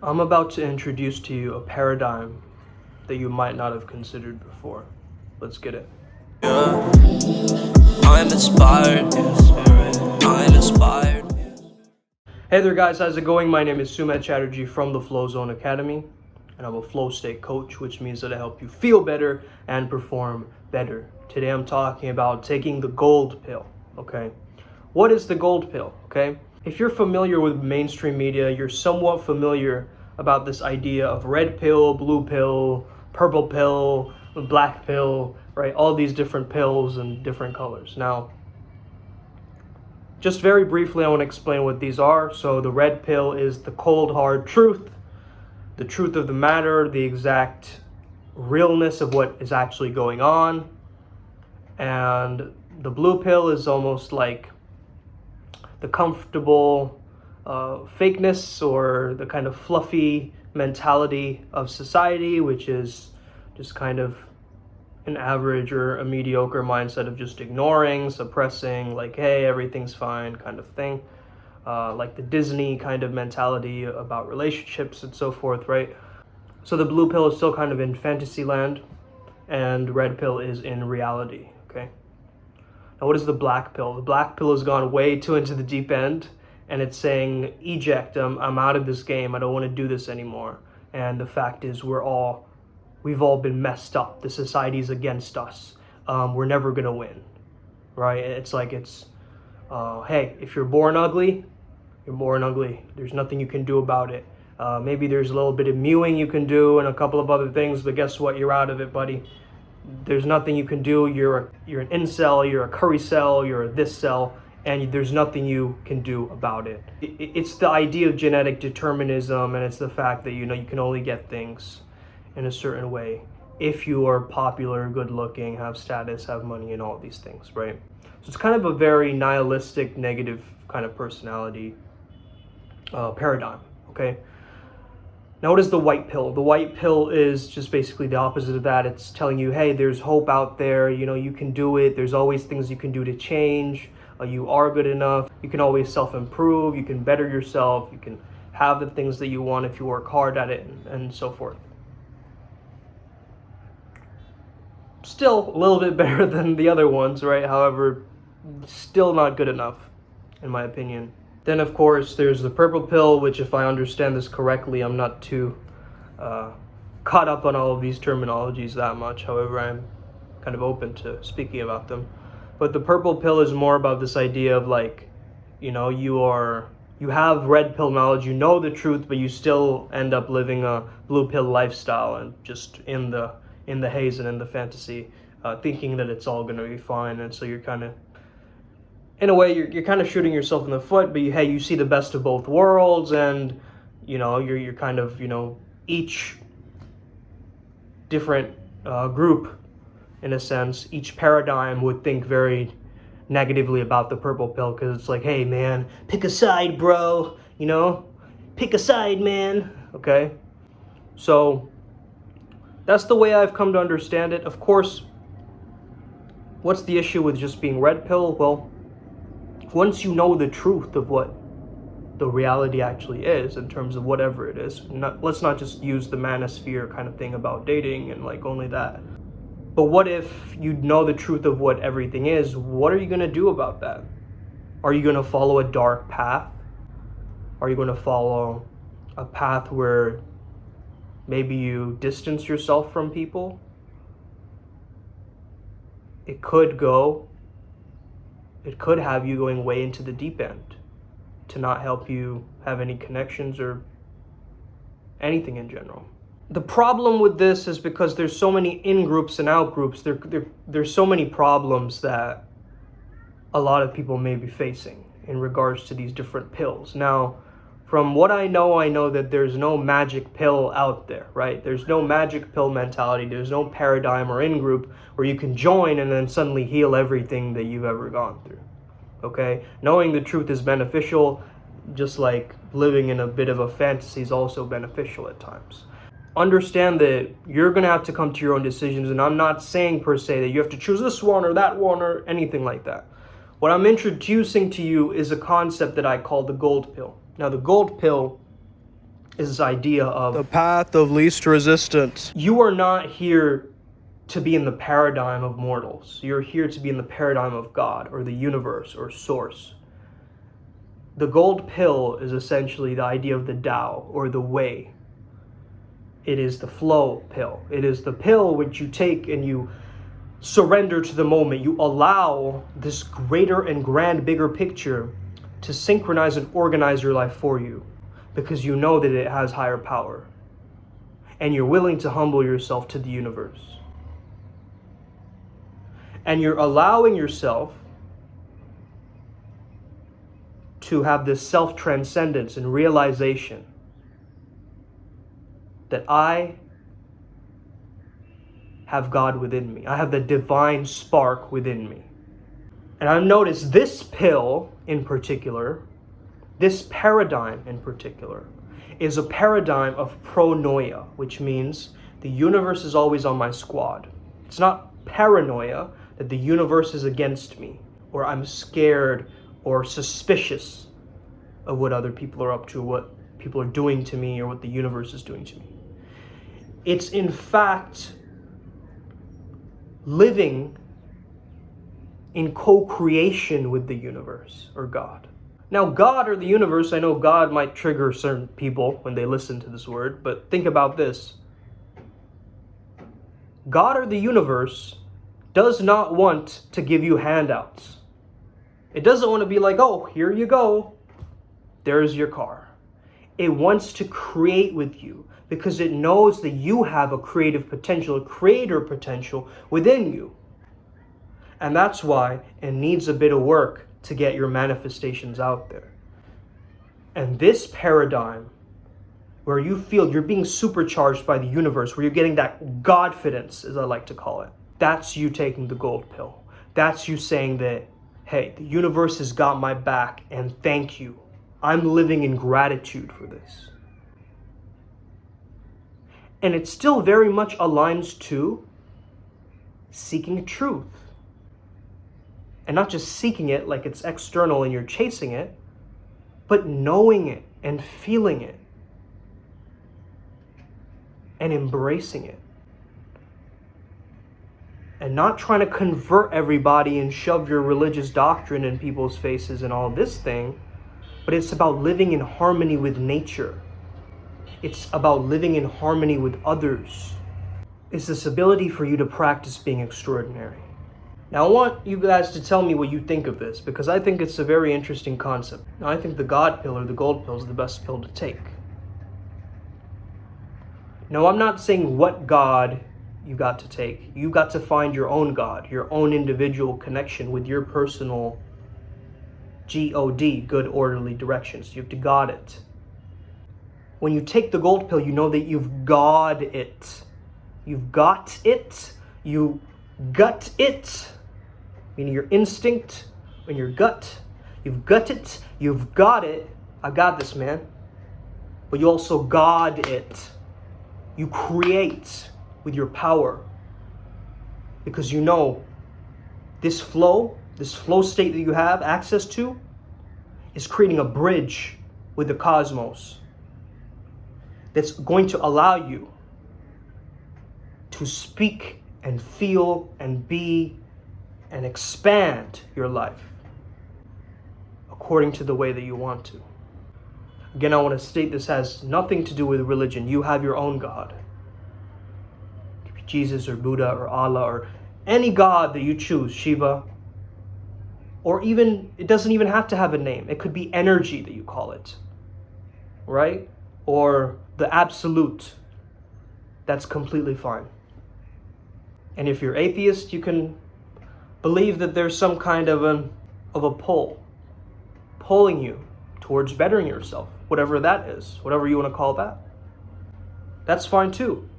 I'm about to introduce to you a paradigm that you might not have considered before. Let's get it. Yeah. I'm inspired. I'm inspired. Hey there guys, how's it going? My name is Sumet Chatterjee from the Flow Zone Academy, and I'm a flow state coach, which means that I help you feel better and perform better. Today I'm talking about taking the gold pill, okay? What is the gold pill, okay? If you're familiar with mainstream media, you're somewhat familiar about this idea of red pill, blue pill, purple pill, black pill, right? All these different pills and different colors. Now, just very briefly, I want to explain what these are. So the red pill is the cold, hard truth, the truth of the matter, the exact realness of what is actually going on. And the blue pill is almost like the comfortable fakeness or the kind of fluffy mentality of society, which is just kind of an average or a mediocre mindset of just ignoring, suppressing, like, hey, everything's fine kind of thing. Like the Disney kind of mentality about relationships and so forth, right? So the blue pill is still kind of in fantasy land, and red pill is in reality, okay? Now, what is the black pill? The black pill has gone way too into the deep end, and it's saying, eject, I'm out of this game, I don't want to do this anymore. And the fact is, we've all been messed up. The society's against us. We're never gonna win, right? It's like, hey, if you're born ugly, you're born ugly. There's nothing you can do about it. Maybe there's a little bit of mewing you can do and a couple of other things, but guess what? You're out of it, buddy. There's nothing you can do. You're an incel, you're a curry cell, you're a this cell, and there's nothing you can do about it. It's the idea of genetic determinism, and it's the fact that, you can only get things in a certain way if you are popular, good looking, have status, have money, and all these things, right? So it's kind of a very nihilistic, negative kind of personality paradigm, okay? Now, what is the white pill? The white pill is just basically the opposite of that. It's telling you, hey, there's hope out there, you can do it, there's always things you can do to change, you are good enough, you can always self-improve, you can better yourself, you can have the things that you want if you work hard at it, and so forth. Still a little bit better than the other ones, right? However, still not good enough, in my opinion. Then, of course, there's the purple pill, which, if I understand this correctly, I'm not too caught up on all of these terminologies that much. However, I'm kind of open to speaking about them. But the purple pill is more about this idea of, like, you have red pill knowledge, you know the truth, but you still end up living a blue pill lifestyle and just in the haze and in the fantasy, thinking that it's all going to be fine. And so you're kind of, in a way, you're kind of shooting yourself in the foot, but you see the best of both worlds, and you're kind of, each different group, in a sense, each paradigm would think very negatively about the purple pill, because it's like, hey man, pick a side, bro, pick a side, man. Okay, so that's the way I've come to understand it. Of course, what's the issue with just being red pill? Well, once you know the truth of what the reality actually is, in terms of whatever it is, let's not just use the manosphere kind of thing about dating and like only that. But what if you know the truth of what everything is? What are you going to do about that? Are you going to follow a dark path? Are you going to follow a path where maybe you distance yourself from people? It could have you going way into the deep end to not help you have any connections or anything in general. The problem with this is because there's so many in-groups and out-groups, there's so many problems that a lot of people may be facing in regards to these different pills. Now, from what I know that there's no magic pill out there, right? There's no magic pill mentality. There's no paradigm or in-group where you can join and then suddenly heal everything that you've ever gone through, okay? Knowing the truth is beneficial, just like living in a bit of a fantasy is also beneficial at times. Understand that you're going to have to come to your own decisions, and I'm not saying per se that you have to choose this one or that one or anything like that. What I'm introducing to you is a concept that I call the gold pill. Now, the gold pill is this idea of the path of least resistance. You are not here to be in the paradigm of mortals. You're here to be in the paradigm of God or the universe or source. The gold pill is essentially the idea of the Tao or the way. It is the flow pill. It is the pill which you take and you surrender to the moment. You allow this greater and grand, bigger picture to synchronize and organize your life for you because you know that it has higher power. And you're willing to humble yourself to the universe. And you're allowing yourself to have this self-transcendence and realization that I have God within me. I have the divine spark within me. And I've noticed this pill in particular, this paradigm in particular, is a paradigm of pronoia, which means the universe is always on my squad. It's not paranoia that the universe is against me, or I'm scared or suspicious of what other people are up to, what people are doing to me, or what the universe is doing to me. It's in fact living in co-creation with the universe or God. Now, God or the universe, I know God might trigger certain people when they listen to this word, but think about this. God or the universe does not want to give you handouts. It doesn't want to be like, oh, here you go. There's your car. It wants to create with you because it knows that you have a creative potential, a creator potential within you. And that's why it needs a bit of work to get your manifestations out there. And this paradigm, where you feel you're being supercharged by the universe, where you're getting that Godfidence, as I like to call it, that's you taking the gold pill. That's you saying that, hey, the universe has got my back, and thank you. I'm living in gratitude for this. And it still very much aligns to seeking truth. And not just seeking it like it's external and you're chasing it, but knowing it and feeling it and embracing it. And not trying to convert everybody and shove your religious doctrine in people's faces and all this thing, but it's about living in harmony with nature. It's about living in harmony with others. It's this ability for you to practice being extraordinary. Now, I want you guys to tell me what you think of this, because I think it's a very interesting concept. Now, I think the God pill or the gold pill is the best pill to take. Now, I'm not saying what God you got to take. You got to find your own God, your own individual connection with your personal G-O-D, good orderly directions. You have to God it. When you take the gold pill, you know that you've God it. You've got it. You gut it. Meaning your instinct and your gut. You've got it. You've got it. I got this, man. But you also God it. You create with your power. Because you know this flow state that you have access to is creating a bridge with the cosmos that's going to allow you to speak and feel and be and expand your life according to the way that you want to. Again, I want to state this has nothing to do with religion. You have your own God. It could be Jesus or Buddha or Allah or any God that you choose, Shiva. Or even, it doesn't even have to have a name. It could be energy that you call it, right? Or the absolute. That's completely fine. And if you're atheist, you can believe that there's some kind of a pull, pulling you towards bettering yourself, whatever that is, whatever you want to call that. That's fine too.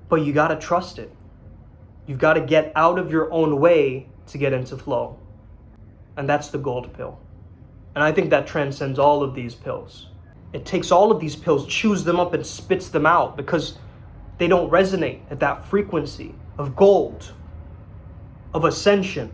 But you got to trust it. You've got to get out of your own way to get into flow. And that's the gold pill. And I think that transcends all of these pills. It takes all of these pills, chews them up and spits them out because they don't resonate at that frequency of gold, of ascension,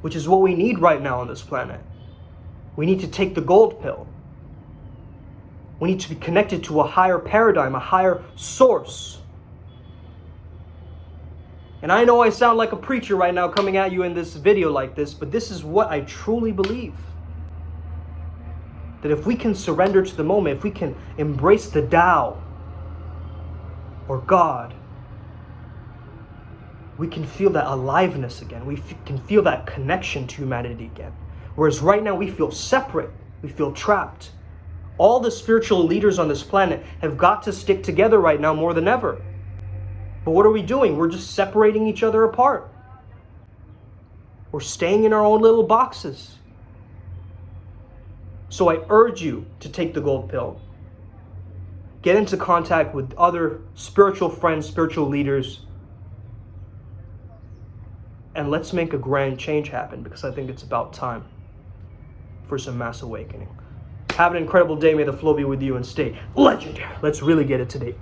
which is what we need right now on this planet. We need to take the gold pill. We need to be connected to a higher paradigm, a higher source. And I know I sound like a preacher right now coming at you in this video like this, but this is what I truly believe. That if we can surrender to the moment, if we can embrace the Tao or God, we can feel that aliveness again. We can feel that connection to humanity again. Whereas right now we feel separate, we feel trapped. All the spiritual leaders on this planet have got to stick together right now more than ever. But what are we doing? We're just separating each other apart. We're staying in our own little boxes. So I urge you to take the gold pill. Get into contact with other spiritual friends, spiritual leaders, and let's make a grand change happen, because I think it's about time for some mass awakening. Have an incredible day. May the flow be with you and stay legendary. Let's really get it today.